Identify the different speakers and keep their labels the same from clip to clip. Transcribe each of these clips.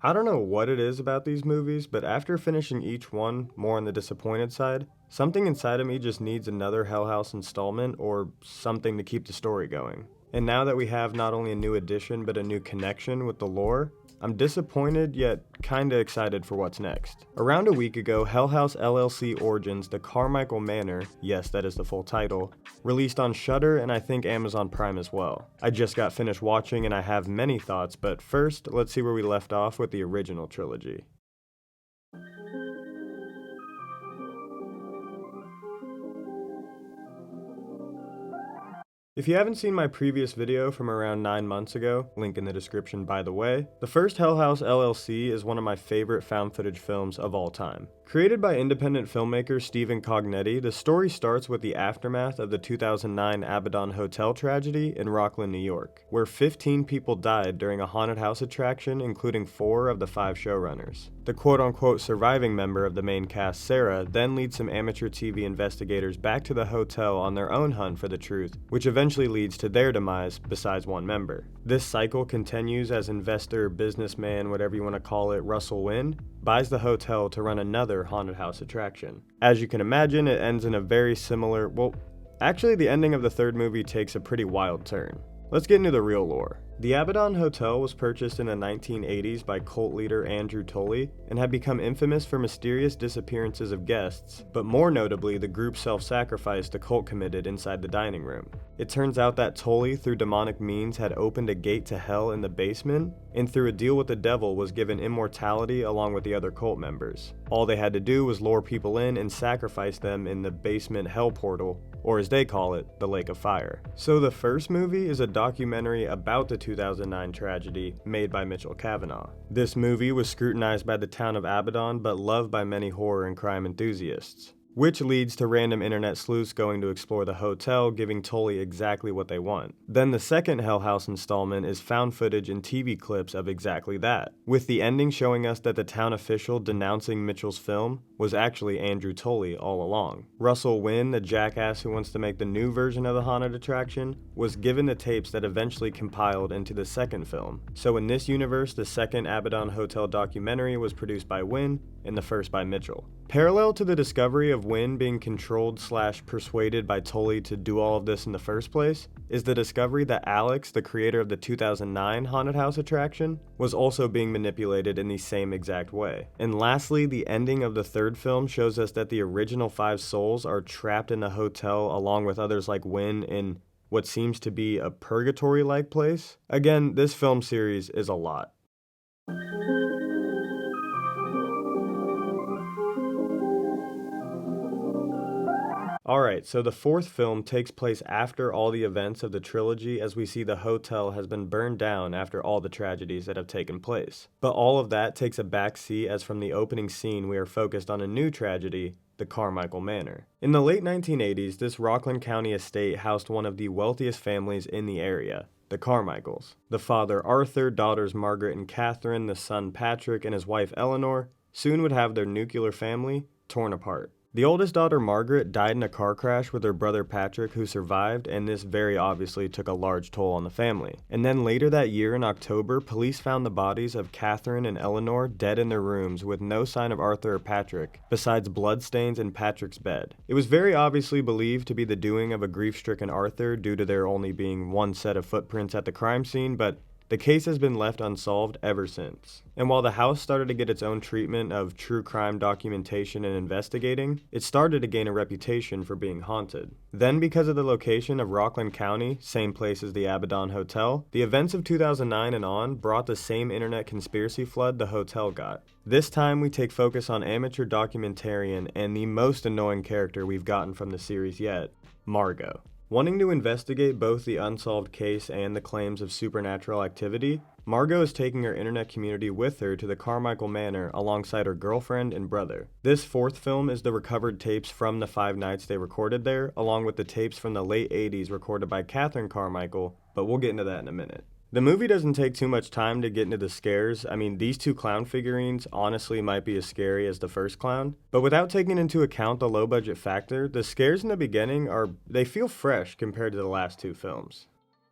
Speaker 1: I don't know what it is about these movies, but after finishing each one more on the disappointed side, something inside of me just needs another Hell House installment or something to keep the story going. And now that we have not only a new addition but a new connection with the lore, I'm disappointed yet kinda excited for what's next. Around a week ago, Hell House LLC Origins: The Carmichael Manor, yes, that is the full title, released on Shudder and I think Amazon Prime as well. I just got finished watching and I have many thoughts, but first, let's see where we left off with the original trilogy. If you haven't seen my previous video from around 9 months ago, link in the description by the way, the first Hell House LLC is one of my favorite found footage films of all time. Created by independent filmmaker Stephen Cognetti, the story starts with the aftermath of the 2009 Abaddon Hotel tragedy in Rockland, New York, where 15 people died during a haunted house attraction, including 4 of the 5 showrunners. The quote-unquote surviving member of the main cast, Sarah, then leads some amateur TV investigators back to the hotel on their own hunt for the truth, which eventually leads to their demise besides one member. This cycle continues as investor, businessman, whatever you want to call it, Russell Wynn, buys the hotel to run another haunted house attraction. As you can imagine, it ends in a very similar, well, actually the ending of the third movie takes a pretty wild turn. Let's get into the real lore. The Abaddon Hotel was purchased in the 1980s by cult leader Andrew Tully and had become infamous for mysterious disappearances of guests, but more notably the group self-sacrifice the cult committed inside the dining room. It turns out that Tully, through demonic means, had opened a gate to hell in the basement, and through a deal with the devil was given immortality along with the other cult members. All they had to do was lure people in and sacrifice them in the basement hell portal, or as they call it, the Lake of Fire. So the first movie is a documentary about the 2009 tragedy made by Mitchell Cavanaugh. This movie was scrutinized by the town of Abaddon but loved by many horror and crime enthusiasts, which leads to random internet sleuths going to explore the hotel, giving Tully exactly what they want. Then the second Hell House installment is found footage and TV clips of exactly that, with the ending showing us that the town official denouncing Mitchell's film was actually Andrew Tully all along. Russell Wynn, the jackass who wants to make the new version of the haunted attraction, was given the tapes that eventually compiled into the second film. So in this universe, the second Abaddon Hotel documentary was produced by Wynn and the first by Mitchell. Parallel to the discovery of Wynn being controlled/persuaded by Tully to do all of this in the first place, is the discovery that Alex, the creator of the 2009 haunted house attraction, was also being manipulated in the same exact way. And lastly, the ending of the third film shows us that the original 5 souls are trapped in the hotel along with others like Wynn in what seems to be a purgatory-like place. Again, this film series is a lot. Alright, so the fourth film takes place after all the events of the trilogy as we see the hotel has been burned down after all the tragedies that have taken place. But all of that takes a back seat as from the opening scene we are focused on a new tragedy, the Carmichael Manor. In the late 1980s, this Rockland County estate housed one of the wealthiest families in the area, the Carmichaels. The father Arthur, daughters Margaret and Catherine, the son Patrick, and his wife Eleanor soon would have their nuclear family torn apart. The oldest daughter, Margaret, died in a car crash with her brother Patrick, who survived, and this very obviously took a large toll on the family. And then later that year in October, police found the bodies of Catherine and Eleanor dead in their rooms with no sign of Arthur or Patrick, besides bloodstains in Patrick's bed. It was very obviously believed to be the doing of a grief-stricken Arthur due to there only being one set of footprints at the crime scene, but the case has been left unsolved ever since. And while the house started to get its own treatment of true crime documentation and investigating, it started to gain a reputation for being haunted. Then, because of the location of Rockland County, same place as the Abaddon Hotel, the events of 2009 and on brought the same internet conspiracy flood the hotel got. This time we take focus on amateur documentarian and the most annoying character we've gotten from the series yet, Margot. Wanting to investigate both the unsolved case and the claims of supernatural activity, Margot is taking her internet community with her to the Carmichael Manor alongside her girlfriend and brother. This fourth film is the recovered tapes from the 5 nights they recorded there, along with the tapes from the late 80s recorded by Catherine Carmichael, but we'll get into that in a minute. The movie doesn't take too much time to get into the scares. I mean, these 2 clown figurines honestly might be as scary as the first clown. But without taking into account the low budget factor, the scares in the beginning they feel fresh compared to the last 2 films.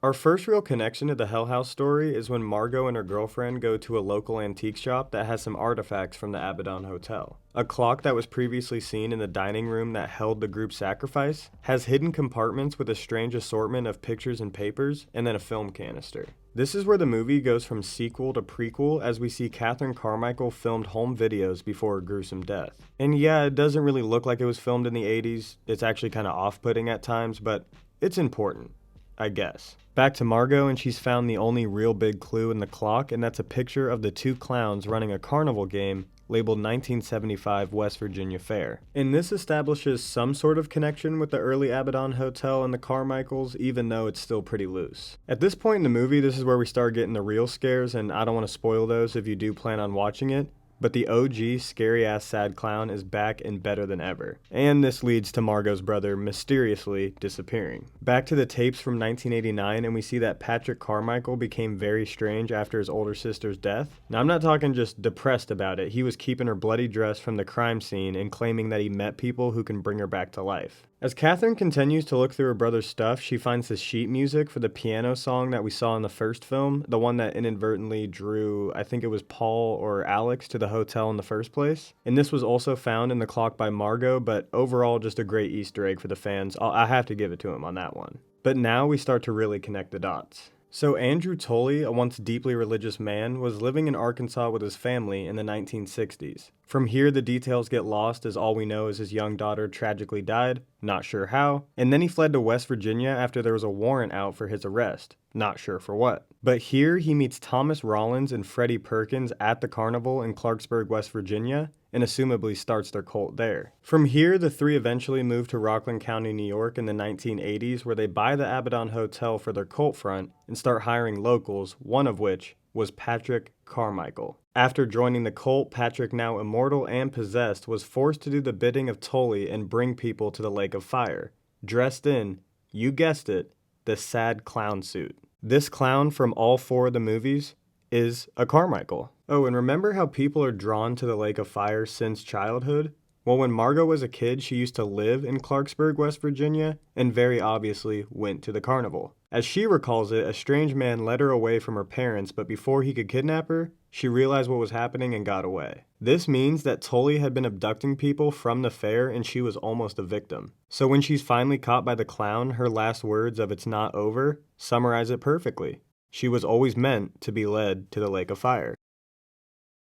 Speaker 1: Our first real connection to the Hell House story is when Margot and her girlfriend go to a local antique shop that has some artifacts from the Abaddon Hotel. A clock that was previously seen in the dining room that held the group sacrifice has hidden compartments with a strange assortment of pictures and papers, and then a film canister. This is where the movie goes from sequel to prequel as we see Catherine Carmichael filmed home videos before her gruesome death. And yeah, it doesn't really look like it was filmed in the 80s, it's actually kind of off-putting at times, but it's important, I guess. Back to Margot, and she's found the only real big clue in the clock, and that's a picture of the two clowns running a carnival game labeled 1975 West Virginia Fair. And this establishes some sort of connection with the early Abaddon Hotel and the Carmichaels, even though it's still pretty loose. At this point in the movie, this is where we start getting the real scares, and I don't want to spoil those if you do plan on watching it. But the OG scary-ass sad clown is back and better than ever. And this leads to Margot's brother mysteriously disappearing. Back to the tapes from 1989, and we see that Patrick Carmichael became very strange after his older sister's death. Now, I'm not talking just depressed about it. He was keeping her bloody dress from the crime scene and claiming that he met people who can bring her back to life. As Catherine continues to look through her brother's stuff, she finds the sheet music for the piano song that we saw in the first film, the one that inadvertently drew, I think it was Paul or Alex, to the hotel in the first place. And this was also found in the clock by Margot, but overall just a great Easter egg for the fans. I have to give it to him on that one. But now we start to really connect the dots. So Andrew Tolley, a once deeply religious man, was living in Arkansas with his family in the 1960s. From here, the details get lost as all we know is his young daughter tragically died, not sure how, and then he fled to West Virginia after there was a warrant out for his arrest, not sure for what. But here he meets Thomas Rollins and Freddie Perkins at the carnival in Clarksburg, West Virginia, and assumably starts their cult there. From here, the three eventually move to Rockland County, New York in the 1980s, where they buy the Abaddon Hotel for their cult front and start hiring locals, one of which was Patrick Carmichael. After joining the cult, Patrick, now immortal and possessed, was forced to do the bidding of Tolley and bring people to the Lake of Fire, dressed in, you guessed it, the sad clown suit. This clown from all four of the movies is a Carmichael. Oh, and remember how people are drawn to the Lake of Fire since childhood? Well, when Margot was a kid, she used to live in Clarksburg, West Virginia, and very obviously went to the carnival. As she recalls it, a strange man led her away from her parents, but before he could kidnap her, she realized what was happening and got away. This means that Tolley had been abducting people from the fair and she was almost a victim. So when she's finally caught by the clown, her last words of "it's not over" summarize it perfectly. She was always meant to be led to the Lake of Fire.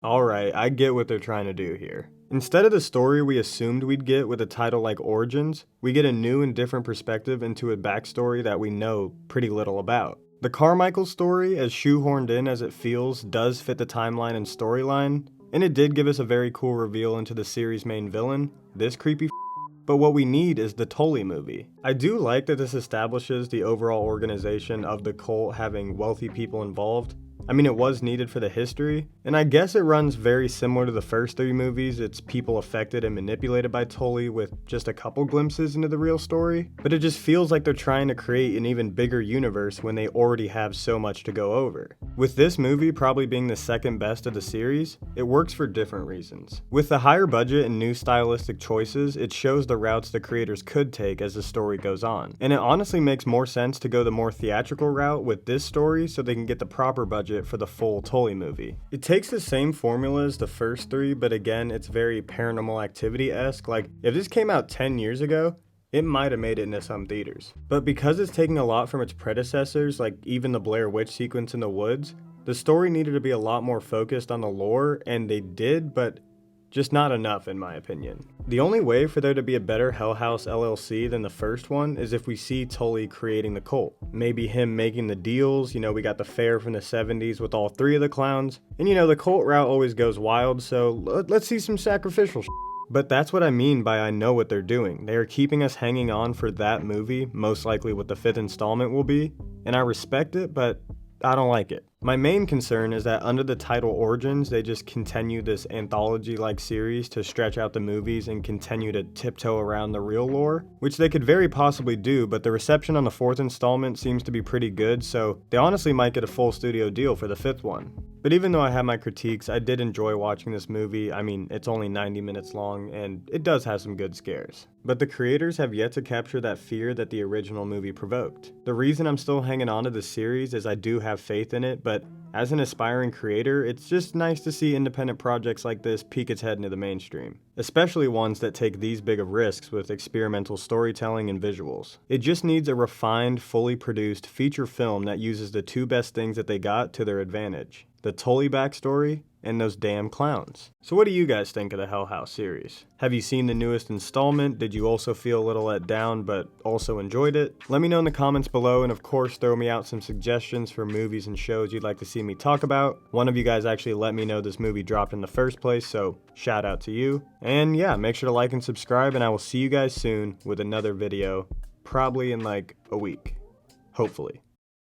Speaker 1: Alright, I get what they're trying to do here. Instead of the story we assumed we'd get with a title like Origins, we get a new and different perspective into a backstory that we know pretty little about. The Carmichael story, as shoehorned in as it feels, does fit the timeline and storyline, and it did give us a very cool reveal into the series' main villain, this creepy but what we need is the Tolley movie. I do like that this establishes the overall organization of the cult having wealthy people involved. I mean, it was needed for the history, and I guess it runs very similar to the first three movies. It's people affected and manipulated by Tolley with just a couple glimpses into the real story, but it just feels like they're trying to create an even bigger universe when they already have so much to go over. With this movie probably being the second best of the series, it works for different reasons. With the higher budget and new stylistic choices, it shows the routes the creators could take as the story goes on, and it honestly makes more sense to go the more theatrical route with this story so they can get the proper budget for the full Tolley movie. It takes the same formula as the first three, but again, it's very Paranormal Activity-esque. Like, if this came out 10 years ago, it might have made it into some theaters. But because it's taking a lot from its predecessors, like even the Blair Witch sequence in the woods, the story needed to be a lot more focused on the lore, and they did, but just not enough in my opinion. The only way for there to be a better Hell House LLC than the first one is if we see Tolley creating the cult. Maybe him making the deals, we got the fair from the 70s with all three of the clowns, and the cult route always goes wild, so let's see some sacrificial shit. But that's what I mean by I know what they're doing. They are keeping us hanging on for that movie, most likely what the 5th installment will be, and I respect it, but I don't like it. My main concern is that under the title Origins, they just continue this anthology-like series to stretch out the movies and continue to tiptoe around the real lore, which they could very possibly do, but the reception on the 4th installment seems to be pretty good, so they honestly might get a full studio deal for the 5th one. But even though I have my critiques, I did enjoy watching this movie. I mean, it's only 90 minutes long, and it does have some good scares. But the creators have yet to capture that fear that the original movie provoked. The reason I'm still hanging on to this series is I do have faith in it, but as an aspiring creator, it's just nice to see independent projects like this peek its head into the mainstream. Especially ones that take these big of risks with experimental storytelling and visuals. It just needs a refined, fully produced feature film that uses the two best things that they got to their advantage: the Tully backstory and those damn clowns. So what do you guys think of the Hell House series? Have you seen the newest installment? Did you also feel a little let down but also enjoyed it? Let me know in the comments below, and of course throw me out some suggestions for movies and shows you'd like to see me talk about. One of you guys actually let me know this movie dropped in the first place, so shout out to you. And yeah, make sure to like and subscribe, and I will see you guys soon with another video, probably in like a week, hopefully.